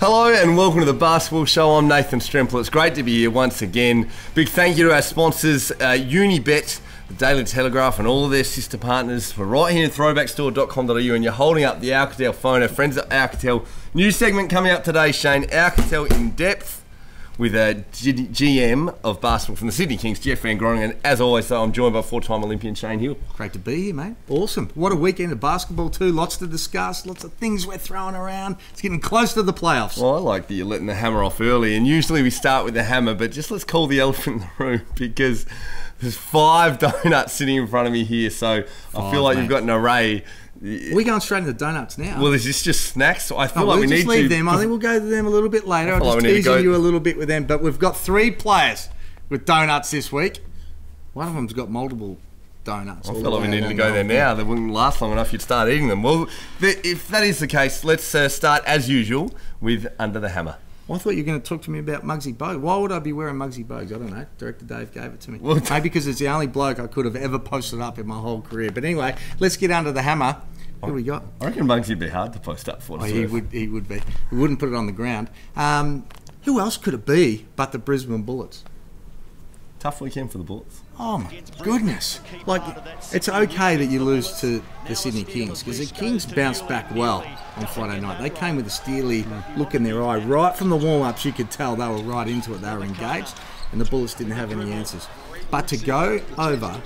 Hello and welcome to the Basketball Show. I'm Nathan Stremple. It's great to be here once again. Big thank you to our sponsors, Unibet, the Daily Telegraph and all of their sister partners. We're right here at throwbackstore.com.au and you're holding up the Alcatel phone. Our friends at Alcatel. New segment coming up today, Shane. Alcatel in depth with a GM of basketball from the Sydney Kings, Jeff Van Groningen. As always, though, I'm joined by four-time Olympian Shane Hill. Great to be here, mate. Awesome. What a weekend of basketball too. Lots to discuss, lots of things we're throwing around. It's getting close to the playoffs. Well, I like that you're letting the hammer off early, and usually we start with the hammer, but just let's call the elephant in the room because there's 5 donuts sitting in front of me here, so I feel like you've got an array. We're going straight into donuts now. Well, is this just snacks? So I feel like we'll we just need leave to them. I think we'll go to them a little bit later. I'm just teasing you a little bit with them. But we've got 3 players with donuts this week. One of them's got multiple donuts. I feel like we need to go there now. They wouldn't last long enough. You'd start eating them. Well, if that is the case, let's start as usual with Under the Hammer. Well, I thought you were going to talk to me about Muggsy Bogues. Why would I be wearing Muggsy Bogues? I don't know. Director Dave gave it to me. Well, maybe because it's the only bloke I could have ever posted up in my whole career. But anyway, let's get under the hammer. Who we got? I reckon Muggsy'd be hard to post up for. He would be. He wouldn't put it on the ground. Who else could it be but the Brisbane Bullets? Tough weekend for the Bullets. Oh my goodness. Like, it's okay that you lose to the Sydney Kings because the Kings bounced back well on Friday night. They came with a steely look in their eye. Right from the warm-ups, you could tell they were right into it. They were engaged and the Bullets didn't have any answers. But to go over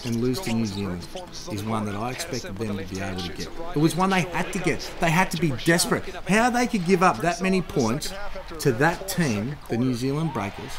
and lose to New Zealand is one that I expected them to be able to get. It was one they had to get. They had to be desperate. How they could give up that many points to that team, the New Zealand Breakers,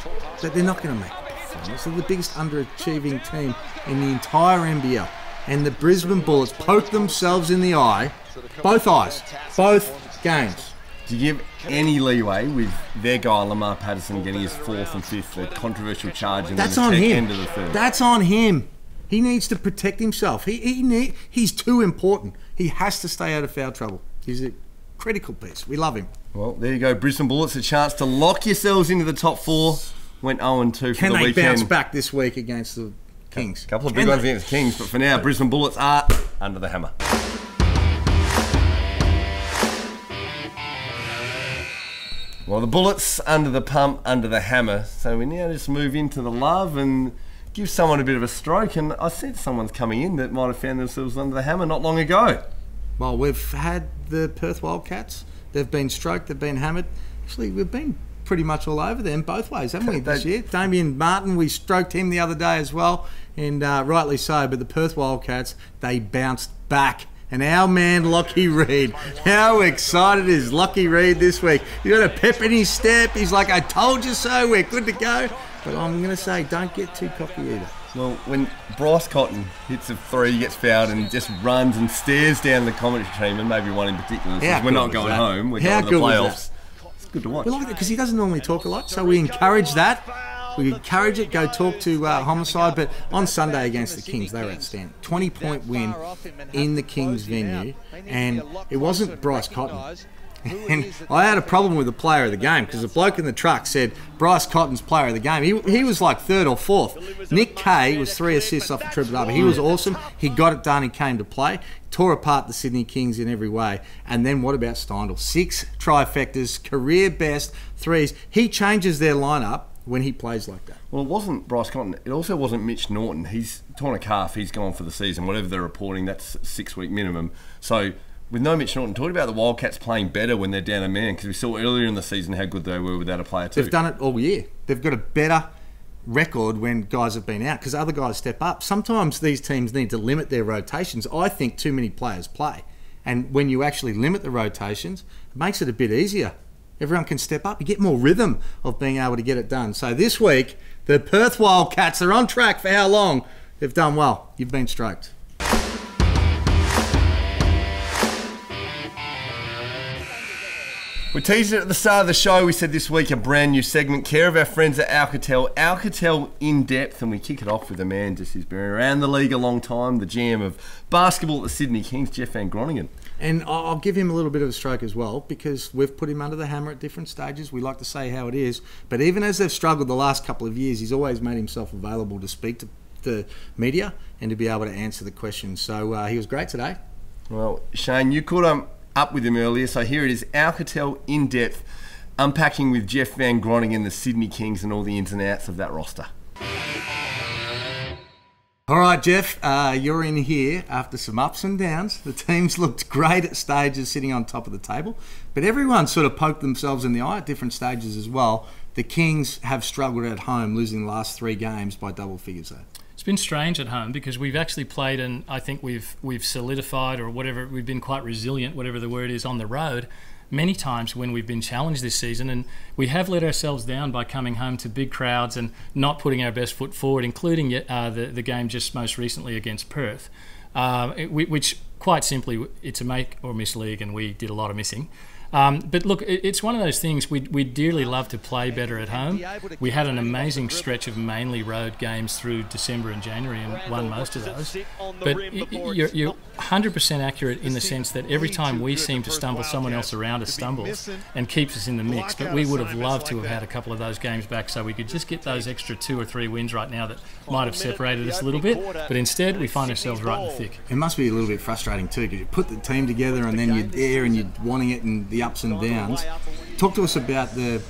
that they're not going to make the performance. They're the biggest underachieving team in the entire NBL. And the Brisbane Bullets poked themselves in the eye, both eyes, both games. Do you give any leeway with their guy Lamar Patterson getting his 4th and 5th, the controversial charge in the end of the third? That's on him. He needs to protect himself. He's too important. He has to stay out of foul trouble. He's a critical piece. We love him. Well, there you go. Brisbane Bullets, a chance to lock yourselves into the top 4. Went 0-2 for the weekend. Can they bounce back this week against the Kings? A couple of big ones against the Kings, but for now, Brisbane Bullets are under the hammer. Well, the Bullets under the pump, under the hammer. So we now just move into the love and give someone a bit of a stroke. And I said someone's coming in that might have found themselves under the hammer not long ago. Well, we've had the Perth Wildcats. They've been stroked, they've been hammered. Actually, we've been pretty much all over them both ways, haven't we, this year? Damien Martin, we stroked him the other day as well, and rightly so. But the Perth Wildcats, they bounced back. And our man, Lockie Reed. How excited is Lockie Reed this week? He's got a pep in his step. He's like, I told you so, we're good to go. But I'm going to say, don't get too cocky either. Well, when Bryce Cotton hits a 3, gets fouled and just runs and stares down the commentary team, and maybe one in particular, says, we're not going home, we're going to the playoffs. It's good to watch. We like it because he doesn't normally talk a lot, so we encourage that. We encourage it, go talk to Homicide, but on Sunday against the Kings, they were outstanding. 20-point win in the Kings venue, and it wasn't Bryce Cotton. And I had a problem with the player of the game because the bloke in the truck said Bryce Cotton's player of the game. He was like 3rd or 4th. Nick Kay was 3 assists off the triple double. He was awesome. He got it done. He came to play. Tore apart the Sydney Kings in every way. And then what about Steindl? 6 trifectas, career best 3s. He changes their lineup when he plays like that. Well, it wasn't Bryce Cotton. It also wasn't Mitch Norton. He's torn a calf. He's gone for the season. Whatever they're reporting, that's 6-week minimum. So with no Mitch Norton, talk about the Wildcats playing better when they're down a man, because we saw earlier in the season how good they were without a player too. They've done it all year. They've got a better record when guys have been out because other guys step up. Sometimes these teams need to limit their rotations. I think too many players play. And when you actually limit the rotations, it makes it a bit easier. Everyone can step up. You get more rhythm of being able to get it done. So this week, the Perth Wildcats are on track for how long? They've done well. You've been stroked. We teased it at the start of the show. We said this week a brand new segment, care of our friends at Alcatel. Alcatel in depth, and we kick it off with a man just who's been around the league a long time, the GM of basketball at the Sydney Kings, Jeff Van Groningen. And I'll give him a little bit of a stroke as well because we've put him under the hammer at different stages. We like to say how it is. But even as they've struggled the last couple of years, he's always made himself available to speak to the media and to be able to answer the questions. So he was great today. Well, Shane, you could up with him earlier. So here it is, Alcatel in depth, unpacking with Jeff Van Groningen, the Sydney Kings, and all the ins and outs of that roster. All right, Jeff, you're in here after some ups and downs. The teams looked great at stages sitting on top of the table, but everyone sort of poked themselves in the eye at different stages as well. The Kings have struggled at home, losing the last 3 games by double figures though. It's been strange at home because we've actually played, and I think we've solidified, or whatever, we've been quite resilient, whatever the word is, on the road many times when we've been challenged this season, and we have let ourselves down by coming home to big crowds and not putting our best foot forward, including the game just most recently against Perth, which quite simply, it's a make or miss league, and we did a lot of missing. But look, it's one of those things, we dearly love to play better at home. We had an amazing stretch of mainly road games through December and January and won most of those. But you're 100% accurate in the sense that every time we seem to stumble, someone else around us stumbles and keeps us in the mix. But we would have loved to have had a couple of those games back so we could just get those extra 2 or 3 wins right now that might have separated us a little bit. But instead, we find ourselves right in the thick. It must be a little bit frustrating too, because you put the team together and then you're there and you're wanting it, and the ups and downs. Talk to us about the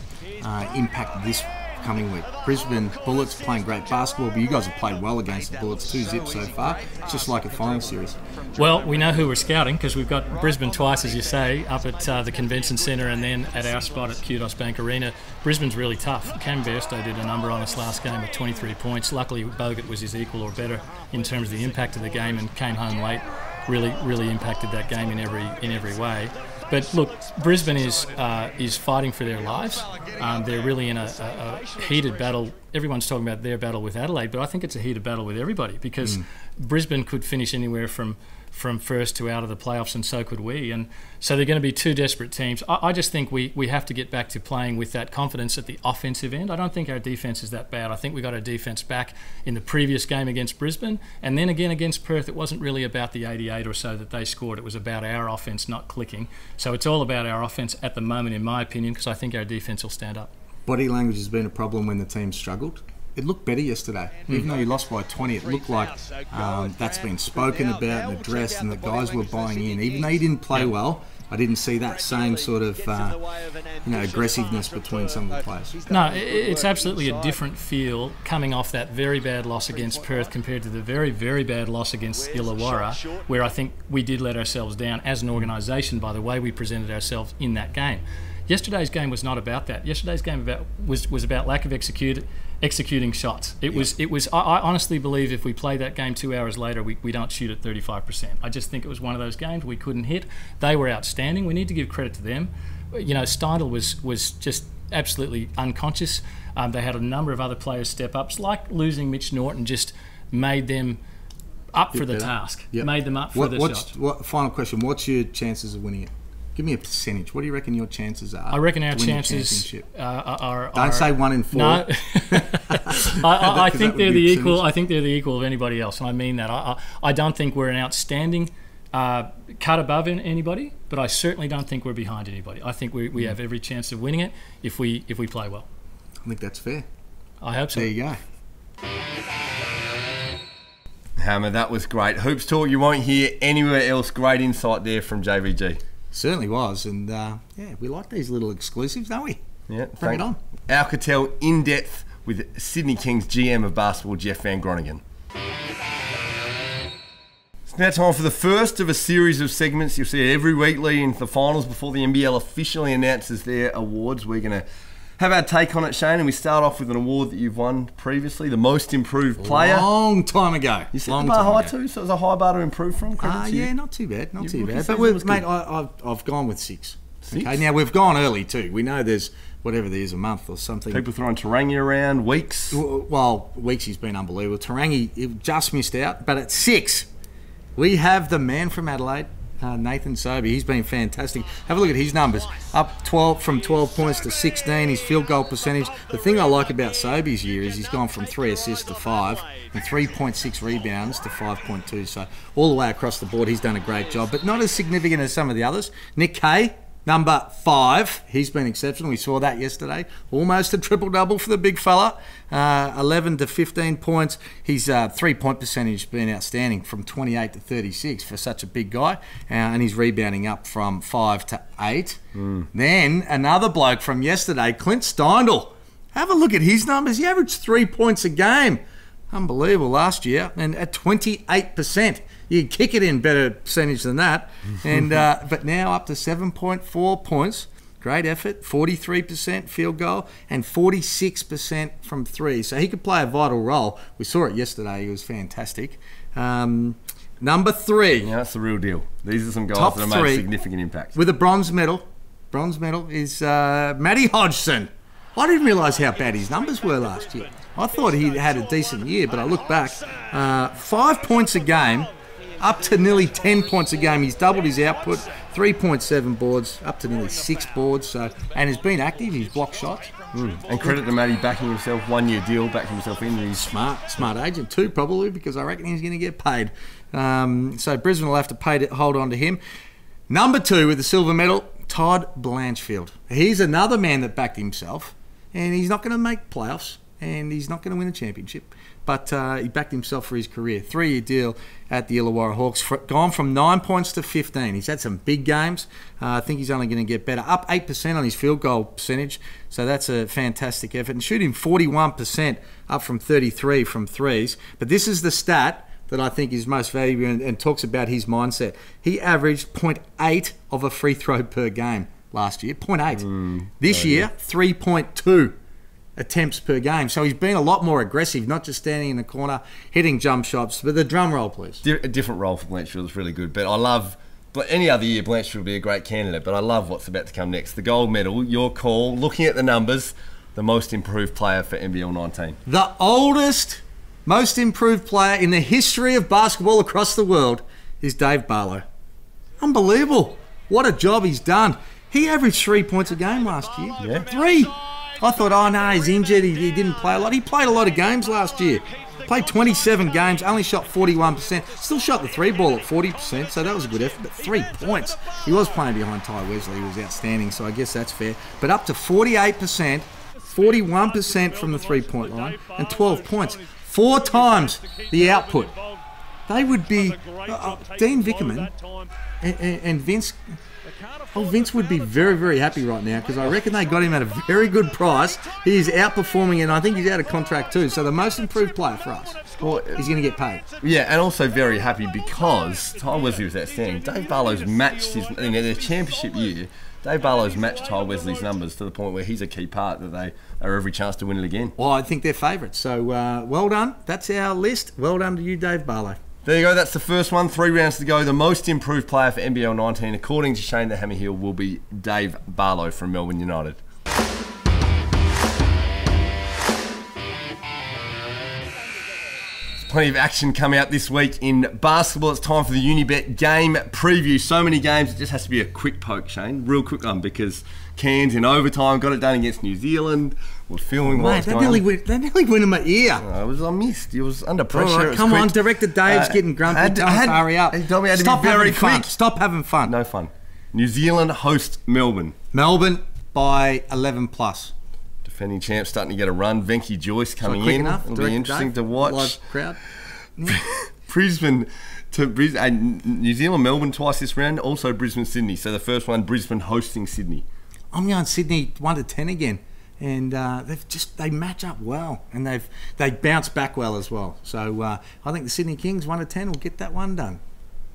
impact this coming week. Brisbane Bullets playing great basketball, but you guys have played well against the Bullets, 2-0 so far. It's just like a final series. Well, we know who we're scouting because we've got Brisbane twice, as you say, up at the Convention Centre and then at our spot at Kudos Bank Arena. Brisbane's really tough. Cam Bairstow did a number on us last game with 23 points. Luckily, Bogut was his equal or better in terms of the impact of the game and came home late. Really impacted that game in every way. But look, Brisbane is fighting for their lives. They're really in a heated battle. Everyone's talking about their battle with Adelaide, but I think it's a heated battle with everybody because Brisbane could finish anywhere from first to out of the playoffs, and so could we. And so they're going to be 2 desperate teams. I just think we have to get back to playing with that confidence at the offensive end. I don't think our defence is that bad. I think we got our defence back in the previous game against Brisbane, and then again against Perth. It wasn't really about the 88 or so that they scored. It was about our offence not clicking. So it's all about our offence at the moment, in my opinion, because I think our defence will stand up. Body language has been a problem when the team struggled. It looked better yesterday. Even though you lost by 20, it looked like that's been spoken about and addressed, and the guys were buying in. Even though you didn't play well, I didn't see that same sort of aggressiveness between some of the players. No, it's absolutely a different feel coming off that very bad loss against Perth compared to the very, very bad loss against Illawarra, where I think we did let ourselves down as an organisation by the way we presented ourselves in that game. Yesterday's game was not about that. Yesterday's game was about lack of executing shots. It was. I honestly believe if we play that game 2 hours later, we don't shoot at 35%. I just think it was one of those games we couldn't hit. They were outstanding. We need to give credit to them. You know, Steindl was just absolutely unconscious. They had a number of other players step up. It's like losing Mitch Norton just made them up for the task. Yep. Made them up for the shot. Final question. What's your chances of winning it? Give me a percentage. What do you reckon your chances are? I reckon our chances are. Don't say 1 in 4. No, I think they're the equal. I think they're the equal of anybody else, and I mean that. I don't think we're an outstanding cut above anybody, but I certainly don't think we're behind anybody. I think we have every chance of winning it if we play well. I think that's fair. I hope so. There you go. Hammer, that was great. Hoops talk you won't hear anywhere else. Great insight there from JVG. Certainly was, and we like these little exclusives, don't we? Yeah, bring it on. Alcatel in depth with Sydney Kings GM of basketball, Jeff Van Groningen. It's now time for the first of a series of segments you'll see every week leading into the finals before the NBL officially announces their awards. We're going to have our take on it, Shane, and we start off with an award that you've won previously, the most improved player. Long time ago. You set the bar high too, so it was a high bar to improve from? Yeah, not too bad, not too bad. But mate, I've gone with 6. Okay, now we've gone early too. We know there's whatever there is, a month or something. People throwing Tarangi around, Weeks. Well, Weeks has been unbelievable. Tarangi just missed out, but at 6, we have the man from Adelaide, Nathan Sobey. He's been fantastic. Have a look at his numbers. Up 12 from 12 points to 16. His field goal percentage. The thing I like about Sobey's year is he's gone from 3 assists to 5 and 3.6 rebounds to 5.2. So all the way across the board, he's done a great job, but not as significant as some of the others. Nick Kay, Number 5, he's been exceptional. We saw that yesterday. Almost a triple-double for the big fella. 11 to 15 points. His three-point percentage has been outstanding from 28 to 36 for such a big guy. And he's rebounding up from 5 to 8. Then another bloke from yesterday, Clint Steindl. Have a look at his numbers. He averaged 3 points a game. Unbelievable last year. And at 28%. You kick it in better percentage than that. And but now up to 7.4 points. Great effort. 43% field goal and 46% from 3. So he could play a vital role. We saw it yesterday. He was fantastic. Number 3. Yeah, that's the real deal. These are some guys Top that have made 3 a significant impact. with a bronze medal. Bronze medal is Matty Hodgson. I didn't realise how bad his numbers were last year. I thought he had a decent year, but I look back. 5 points a game. Up to nearly 10 points a game. He's doubled his output, 3.7 boards, up to nearly 6 boards. So, and has been active. He's blocked shots. And credit to Matty backing himself, 1-year deal, backing himself in. He's Smart agent too, probably, because I reckon he's going to get paid. So Brisbane will have to pay to hold on to him. Number 2 with the silver medal, Todd Blanchfield. He's another man that backed himself, and he's not going to make playoffs, and he's not going to win a championship. But he backed himself for his career. 3-year deal at the Illawarra Hawks. Gone from 9 points to 15. He's had some big games. I think he's only going to get better. Up 8% on his field goal percentage. So that's a fantastic effort. And shooting 41%, up from 33 from threes. But this is the stat that I think is most valuable and talks about his mindset. He averaged 0.8 of a free throw per game last year. 0.8. This year, 3.2. attempts per game. So he's been a lot more aggressive, not just standing in the corner, hitting jump shots. But the drum roll, please. a different role for Blanchfield is really good. But I love, any other year Blanchfield would be a great candidate, but I love what's about to come next. The gold medal, your call, looking at the numbers, the most improved player for NBL 19. The oldest, most improved player in the history of basketball across the world is Dave Barlow. Unbelievable. What a job he's done. He averaged 3 points a game last year. Yeah. 3. I thought, oh no, he's injured. He didn't play a lot. He played a lot of games last year. Played 27 games, only shot 41%. Still shot the 3 ball at 40%, so that was a good effort. But 3 points. He was playing behind Ty Wesley. He was outstanding, so I guess that's fair. But up to 48%, 41% from the 3-point line, and 12 points. 4 times the output. They would be... Dean Vickerman and Vince... Oh, Vince would be very, very happy right now because I reckon they got him at a very good price. He is outperforming, and I think he's out of contract too. So the most improved player for us. Well, he's going to get paid. Yeah, and also very happy because Ty Wesley was outstanding. Dave Barlow's matched his... In their championship year, Dave Barlow's matched Ty Wesley's numbers to the point where he's a key part that they are every chance to win it again. Well, I think they're favourites. So well done. That's our list. Well done to you, Dave Barlow. There you go, that's the first one. 3 rounds to go. The most improved player for NBL 19, according to Shane the Hammer Hill, will be Dave Barlow from Melbourne United. Plenty of action coming out this week in basketball. It's time for the Unibet game preview. So many games, it just has to be a quick poke, Shane. Real quick one, because Cairns in overtime got it done against New Zealand. Was filming what was going on. They nearly went in my ear. I missed. It was under pressure. Right, come on, Director Dave's getting grumpy. Hurry up. He told me I had to be very quick. Fun. Stop having fun. No fun. New Zealand host Melbourne. Melbourne by 11 plus. Defending champ starting to get a run. Venky Joyce coming quick in. Enough, It'll be interesting to watch. Live crowd. Brisbane to Brisbane. New Zealand, Melbourne twice this round. Also Brisbane, Sydney. So the first one, Brisbane hosting Sydney. I'm going Sydney 1 to 10 again. And they match up well, and they bounce back well as well. So I think the Sydney Kings 1 to 10 will get that one done.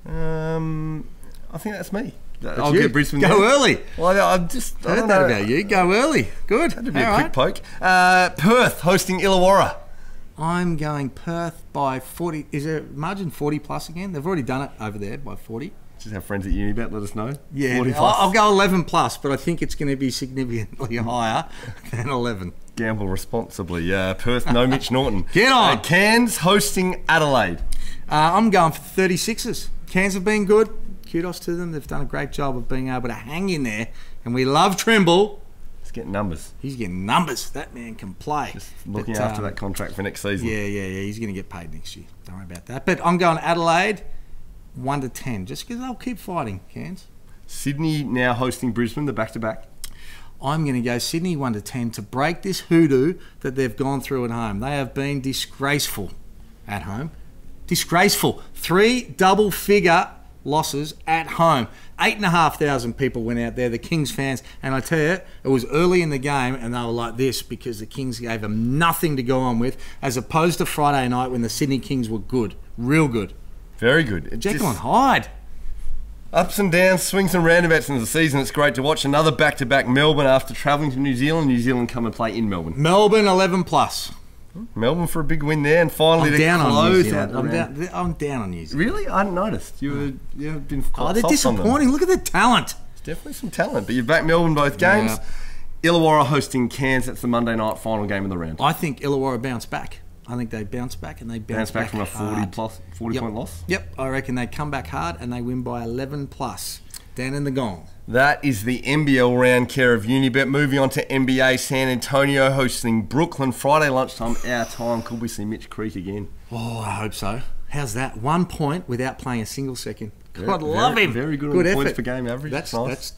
I think that's me. I'll get Brisbane. Go early. Well, I don't know about you. Go early. Good. That'd be a quick poke. Perth hosting Illawarra. I'm going Perth by 40. Is there margin 40 plus again? They've already done it over there by 40. Just have friends at Unibet, let us know. Yeah, I'll go 11 plus, but I think it's going to be significantly higher than 11. Gamble responsibly. Perth, no Mitch Norton. Get on. Cairns hosting Adelaide. I'm going for 36ers. Cairns have been good. Kudos to them. They've done a great job of being able to hang in there. And we love Trimble. He's getting numbers. He's getting numbers. That man can play. Just looking after that contract for next season. Yeah. He's going to get paid next year. Don't worry about that. But I'm going Adelaide 1 to 10, just because they'll keep fighting, Cairns. Sydney now hosting Brisbane, the back-to-back. I'm going to go Sydney 1-10 to break this hoodoo that they've gone through at home. They have been disgraceful at home. Disgraceful. 3 double-figure losses at home. 8,500 people went out there, the Kings fans, and I tell you, it was early in the game and they were like this because the Kings gave them nothing to go on with, as opposed to Friday night when the Sydney Kings were good. Real good. Very good. Jekyll and Hyde. Ups and downs, swings and roundabouts in the season. It's great to watch another back-to-back Melbourne after travelling to New Zealand. New Zealand come and play in Melbourne. Melbourne 11+. Melbourne for a big win there, and finally I'm close out. I'm down on New Zealand. Really? I hadn't noticed. You've been quite they're soft disappointing. on them. Look at the talent. There's definitely some talent, but you've backed Melbourne both games. Yeah. Illawarra hosting Cairns. That's the Monday night final game of the round. I think Illawarra bounce back. I think they bounce back and they bounce back from a 40 yep. point loss. Yep, I reckon they come back hard and they win by 11+. Down in the gong. That is the NBL round, care of Unibet. Moving on to NBA, San Antonio hosting Brooklyn Friday lunchtime, our time. Could we see Mitch Creek again? Oh, I hope so. How's that? 1 point without playing a single second. God, love him. Very good on points per game average. That's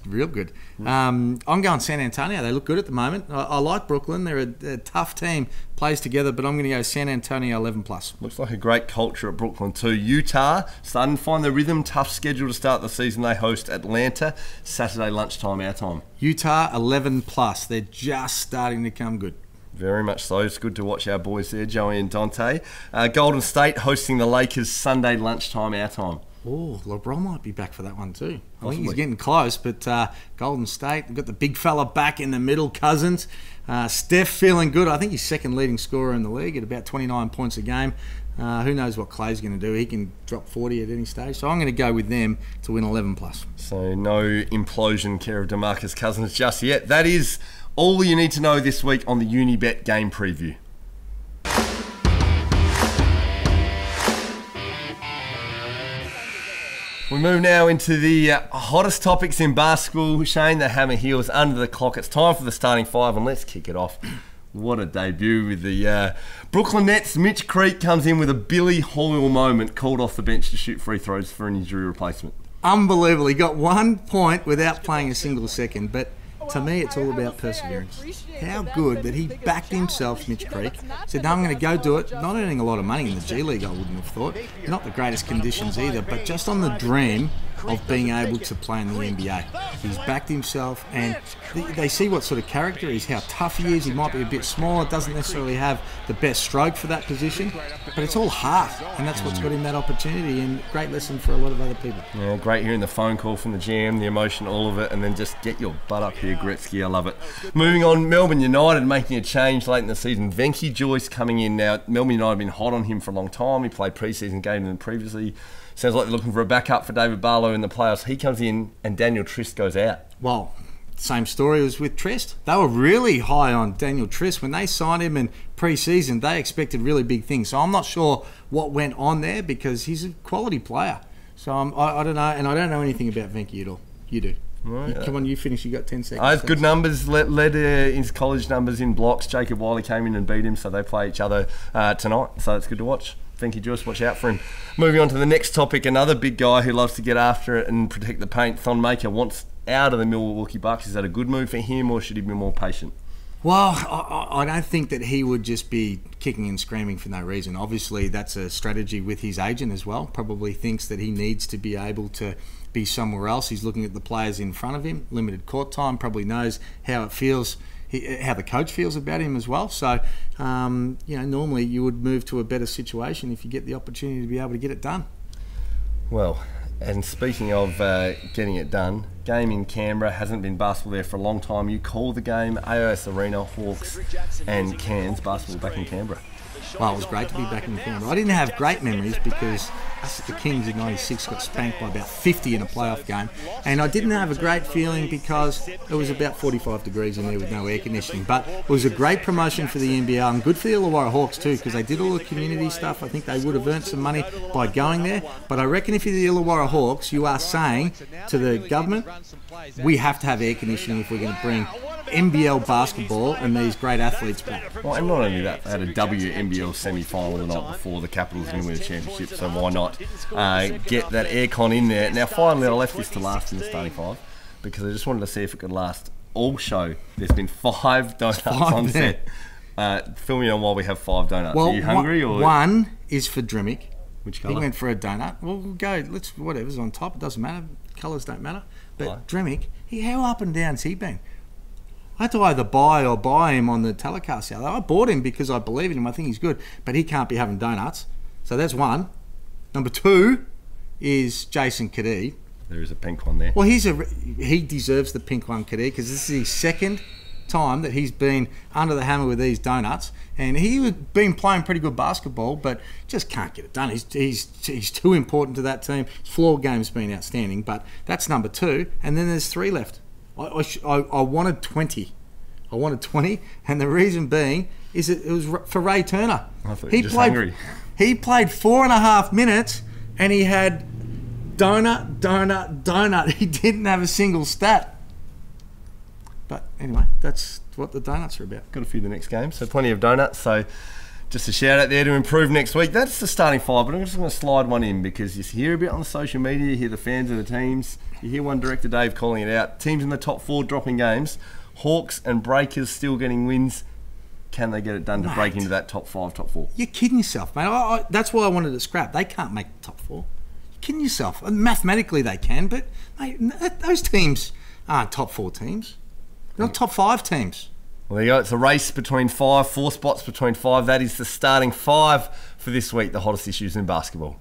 real good. I'm going San Antonio. They look good at the moment. I like Brooklyn. They're a tough team. Plays together, but I'm going to go San Antonio 11+. Looks like a great culture at Brooklyn too. Utah starting to find their rhythm. Tough schedule to start the season. They host Atlanta Saturday lunchtime, our time. Utah 11+. They're just starting to come good. Very much so. It's good to watch our boys there, Joey and Dante. Golden State hosting the Lakers Sunday lunchtime, our time. Oh, LeBron might be back for that one too. Possibly. I think he's getting close, but Golden State, they've got the big fella back in the middle, Cousins. Steph feeling good. I think he's second leading scorer in the league at about 29 points a game. Who knows what Clay's going to do? He can drop 40 at any stage. So I'm going to go with them to win 11+. So no implosion care of DeMarcus Cousins just yet. That is all you need to know this week on the Unibet game preview. We move now into the hottest topics in basketball. Shane, the hammer heels under the clock. It's time for the starting five, and let's kick it off. What a debut with the Brooklyn Nets. Mitch Creek comes in with a Billy Hoyle moment, called off the bench to shoot free throws for an injury replacement. Unbelievable. He got 1 point without playing a single second, but to me, it's all about perseverance. How good that he backed himself, Mitch Creek, said, no, I'm going to go do it. Not earning a lot of money in the G League, I wouldn't have thought. Not the greatest conditions either, but just on the dream of being able to play in the NBA. He's backed himself, and they see what sort of character he is, how tough he is. He might be a bit smaller, doesn't necessarily have the best stroke for that position, but it's all heart, and that's what's got him that opportunity, and great lesson for a lot of other people. Yeah, great hearing the phone call from the GM, the emotion, all of it, and then just get your butt up here, Gretzky. I love it. Moving on, Melbourne United making a change late in the season. Venky Joyce coming in now. Melbourne United have been hot on him for a long time. He played pre-season games and previously. Sounds like they're looking for a backup for David Barlow in the playoffs. He comes in and Daniel Trist goes out. Well, same story as with Trist. They were really high on Daniel Trist. When they signed him in pre-season, they expected really big things. So I'm not sure what went on there because he's a quality player. So I don't know, and I don't know anything about Venky at all. You do. Right. Come on, you finish. You got 10 seconds. I have good numbers. Led his college numbers in blocks. Jacob Wiley came in and beat him, so they play each other tonight. So it's good to watch. Venky Joyce, watch out for him. Moving on to the next topic, another big guy who loves to get after it and protect the paint. Thon Maker wants out of the Milwaukee Bucks. Is that a good move for him, or should he be more patient? Well, I don't think that he would just be kicking and screaming for no reason. Obviously, that's a strategy with his agent as well. Probably thinks that he needs to be able to be somewhere else. He's looking at the players in front of him, limited court time, probably knows how it feels, how the coach feels about him as well. So, normally you would move to a better situation if you get the opportunity to be able to get it done. Well, and speaking of getting it done, game in Canberra, hasn't been basketball there for a long time. You call the game, AOS Arena, Hawks and Cairns, basketball back in Canberra. Well, it was great to be back in Canberra. I didn't have great memories because us at the Kings in '96 got spanked by about 50 in a playoff game, and I didn't have a great feeling because it was about 45 degrees in there with no air conditioning. But it was a great promotion for the NBL and good for the Illawarra Hawks too, because they did all the community stuff. I think they would have earned some money by going there. But I reckon if you're the Illawarra Hawks, you are saying to the government, we have to have air conditioning if we're going to bring NBL basketball and these great athletes back. Well, and not only that, they had a WNBL semi-final the night before. The Capitals going to win a championship, so why not get that aircon in there? Now, finally, I left this to last in the starting five because I just wanted to see if it could last all show. There's been 5 donuts on set. Fill me on while we have 5 donuts. Well, are you hungry? Or one is for Drimmick. Which colour? He went for a donut. Well, we'll go. Whatever's on top. It doesn't matter. Colours don't matter. But Drimmick, how up and down's he been? I had to either buy him on the telecast the other day. I bought him because I believe in him. I think he's good. But he can't be having donuts. So that's one. Number 2 is Jason Kadee. There is a pink one there. Well, he deserves the pink one, Kadee, because this is his second time that he's been under the hammer with these donuts, and he's been playing pretty good basketball, but just can't get it done. He's too important to that team. His floor game's been outstanding, but that's number 2, and then there's 3 left. I wanted 20. I wanted 20, and the reason being is it was for Ray Turner. I thought you were just hungry. He played 4.5 minutes, and he had donut. He didn't have a single stat. But anyway, that's what the donuts are about. Got a few the next game, so plenty of donuts. So just a shout out there to improve next week. That's the starting 5, but I'm just going to slide one in because you hear a bit on the social media, you hear the fans of the teams, you hear one director Dave calling it out. Teams in the top 4 dropping games, Hawks and Breakers still getting wins. Can they get it done to break into that top 5, top 4? You're kidding yourself, mate. That's why I wanted to scrap. They can't make the top 4. You're kidding yourself. Mathematically they can, but mate, those teams aren't top 4 teams. They're not top 5 teams. Well, there you go. It's a race between 4 spots between 5. That is the starting 5 for this week, the hottest issues in basketball.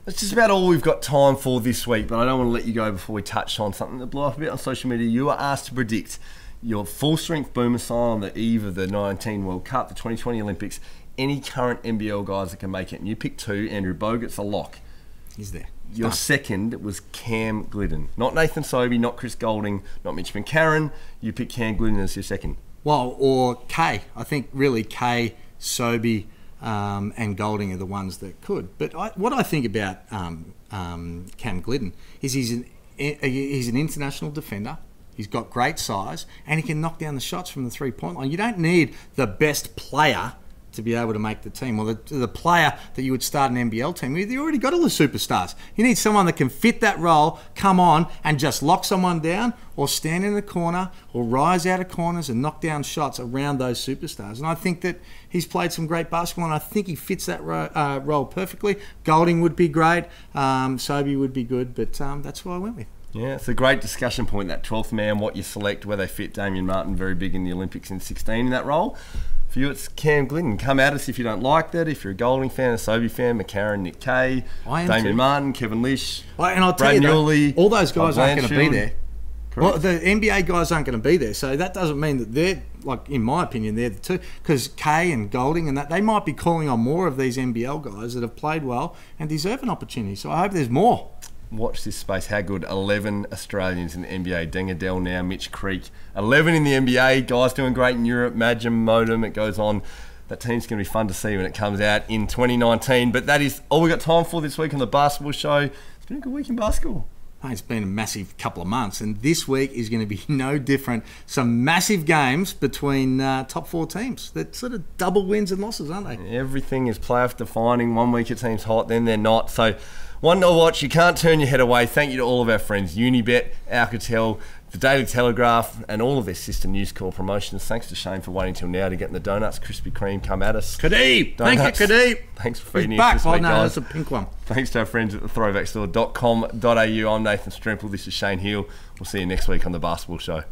That's just about all we've got time for this week, but I don't want to let you go before we touch on something that blew up a bit on social media. You were asked to predict your full-strength boomer sign on the eve of the 19 World Cup, the 2020 Olympics, any current NBL guys that can make it. And you picked 2. Andrew Bogut's a lock. He's there. Your second was Cam Glidden. Not Nathan Sobey, not Chris Goulding, not Mitch McCarron. You picked Cam Glidden as your second. Well, or Kay. I think really Kay, Sobey, and Goulding are the ones that could. But what I think about Cam Glidden is he's an international defender. He's got great size, and he can knock down the shots from the 3-point line. You don't need the best player to be able to make the team. Well, the player that you would start an NBL team with, you already got all the superstars. You need someone that can fit that role, come on and just lock someone down or stand in the corner or rise out of corners and knock down shots around those superstars. And I think that he's played some great basketball, and I think he fits that role perfectly. Goulding would be great. Sobey would be good, but that's who I went with. Yeah, it's a great discussion point, that 12th man, what you select, where they fit. Damian Martin, very big in the Olympics in 16 in that role. For you, it's Cam Glidden. Come at us if you don't like that. If you're a Goulding fan, a Sobey fan, McCarron, Nick Kay, Damian Martin, Kevin Lish, and I'll tell Brad you Newley, all those guys aren't going to be there. Correct. Well, the NBA guys aren't going to be there, so that doesn't mean that they're, like, in my opinion, they're the two. Because Kay and Goulding and that, they might be calling on more of these NBL guys that have played well and deserve an opportunity. So I hope there's more. Watch this space. How good. 11 Australians in the NBA. Dengadell now, Mitch Creek. 11 in the NBA. Guys doing great in Europe. Majum, Modem, it goes on. That team's going to be fun to see when it comes out in 2019. But that is all we've got time for this week on the Basketball Show. It's been a good week in basketball. It's been a massive couple of months, and this week is going to be no different. Some massive games between top 4 teams. They're sort of double wins and losses, aren't they? Everything is playoff defining. One week a team's hot, then they're not. So one to watch. You can't turn your head away. Thank you to all of our friends, Unibet, Alcatel, the Daily Telegraph, and all of their sister News Corp promotions. Thanks to Shane for waiting till now to get in the donuts. Krispy Kreme, come at us. Kadeep! Thank you, Kadeep! Thanks for feeding us this week, no, guys. that's a pink one. Thanks to our friends at the throwbackstore.com.au. I'm Nathan Stremple. This is Shane Heal. We'll see you next week on the Basketball Show.